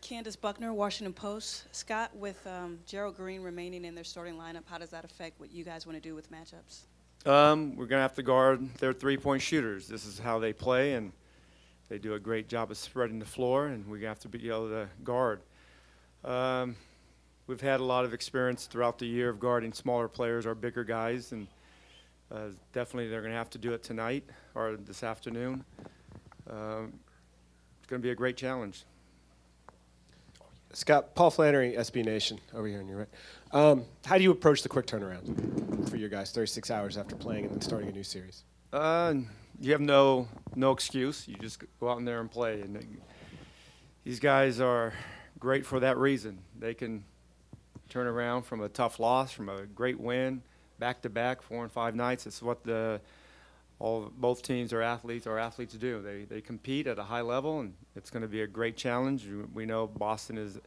Candace Buckner, Washington Post. Scott, with Gerald Green remaining in their starting lineup, how does that affect what you guys want to do with matchups? We're going to have to guard their three-point shooters. This is how they play, and they do a great job of spreading the floor, and we're going to have to be able to guard. We've had a lot of experience throughout the year of guarding smaller players or bigger guys, and definitely they're going to have to do it tonight or this afternoon. It's going to be a great challenge. Scott, Paul Flannery, SB Nation, over here on your right. How do you approach the quick turnaround for your guys 36 hours after playing and then starting a new series? You have no excuse. You just go out in there and play. And these guys are great for that reason. They can turn around from a tough loss, from a great win, back-to-back, 4 and 5 nights. It's what both teams are athletes do. They compete at a high level, and it's going to be a great challenge. We know Boston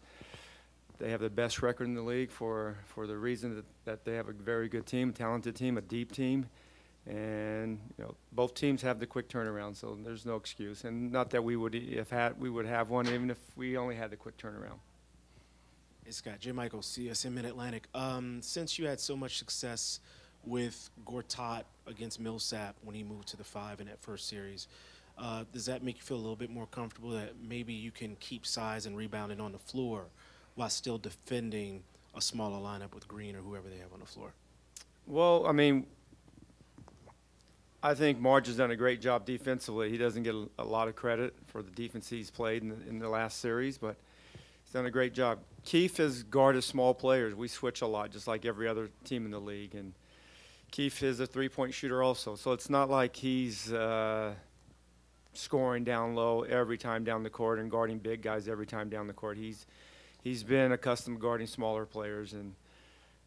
they have the best record in the league for the reason that they have a very good team, talented team, a deep team, and both teams have the quick turnaround, so there's no excuse. And not that we would have one even if we only had the quick turnaround. Hey Scott, J. Michael, CSM Mid-Atlantic. Since you had so much success with Gortat against Millsap when he moved to the 5 in that first series, does that make you feel a little bit more comfortable that maybe you can keep size and rebounding on the floor while still defending a smaller lineup with Green or whoever they have on the floor? Well, I mean, I think Marge has done a great job defensively. He doesn't get a lot of credit for the defense he's played in the last series, but he's done a great job. Keith has guarded small players. We switch a lot, just like every other team in the league. And Keith is a three-point shooter also. So it's not like he's scoring down low every time down the court and guarding big guys every time down the court. He's been accustomed to guarding smaller players, and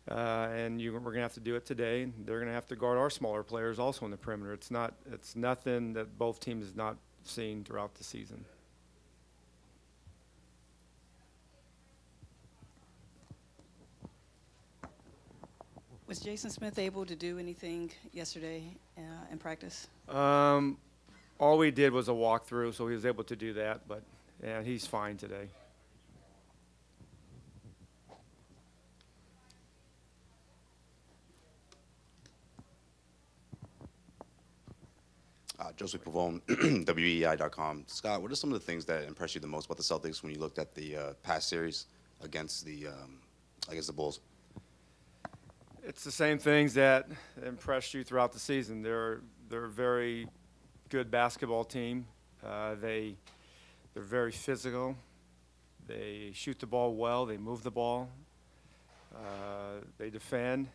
we're going to have to do it today. They're going to have to guard our smaller players also in the perimeter. It's nothing that both teams have not seen throughout the season. Was Jason Smith able to do anything yesterday in practice? All we did was a walkthrough, so he was able to do that, but yeah, he's fine today. Joseph Pavone, WEI.com. Scott, what are some of the things that impressed you the most about the Celtics when you looked at the past series against the Bulls? It's the same things that impressed you throughout the season. They're a very good basketball team. They're very physical. They shoot the ball well. They move the ball. They defend.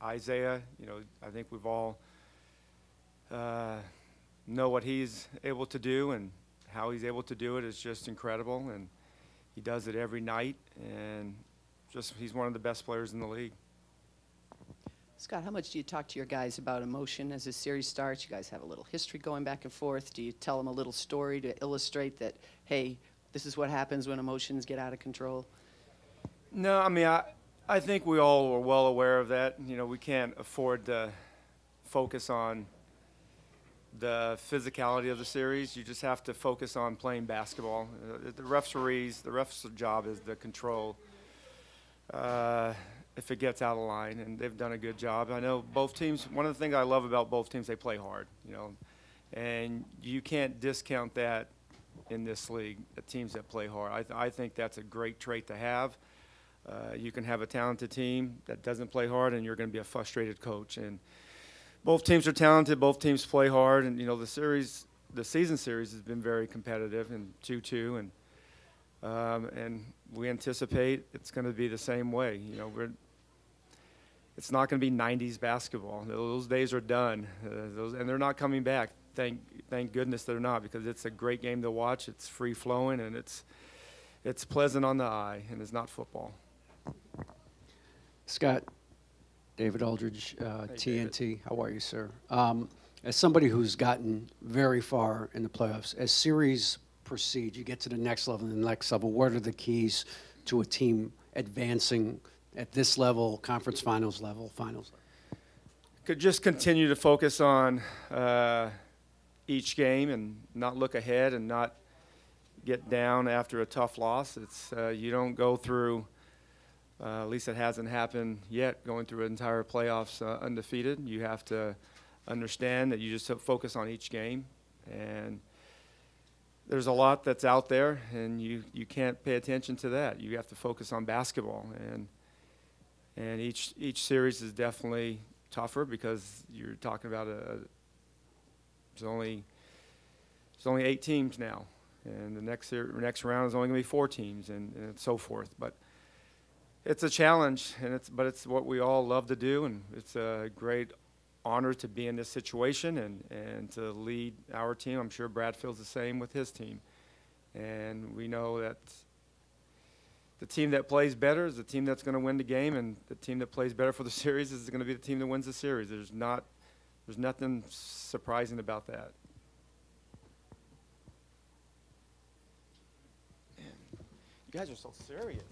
Isaiah, I think we've all know what he's able to do, and how he's able to do it is just incredible. And he does it every night, and he's one of the best players in the league. Scott, how much do you talk to your guys about emotion as the series starts? You guys have a little history going back and forth. Do you tell them a little story to illustrate that, hey, this is what happens when emotions get out of control? No, I mean, I think we all are well aware of that. We can't afford to focus on the physicality of the series. You just have to focus on playing basketball. The ref's job is to control if it gets out of line, and they've done a good job. I know both teams, one of the things I love about both teams, they play hard, and you can't discount that in this league, the teams that play hard. I think that's a great trait to have. You can have a talented team that doesn't play hard, and you're going to be a frustrated coach. And both teams are talented, both teams play hard, and the season series has been very competitive and 2-2, and we anticipate it's going to be the same way. It's not going to be 90s basketball. Those days are done, and they're not coming back. Thank goodness they're not, because it's a great game to watch. It's free flowing, and it's pleasant on the eye, and it's not football. Scott, David Aldridge, TNT. David. How are you, sir? As somebody who's gotten very far in the playoffs, as series proceed, you get to the next level and the next level. What are the keys to a team advancing at this level, conference finals level, finals level? Could just continue to focus on each game and not look ahead and not get down after a tough loss. It's you don't go through. At least it hasn't happened yet. Going through an entire playoffs undefeated, you have to understand that you just focus on each game, and there's a lot that's out there, and you can't pay attention to that. You have to focus on basketball, and each series is definitely tougher because you're talking about there's only 8 teams now, and the next round is only going to be 4 teams, and so forth. But it's a challenge, and it's what we all love to do, and it's a great honor to be in this situation and to lead our team. I'm sure Brad feels the same with his team. And we know that the team that plays better is the team that's going to win the game, and the team that plays better for the series is going to be the team that wins the series. There's nothing surprising about that. Man, you guys are so serious.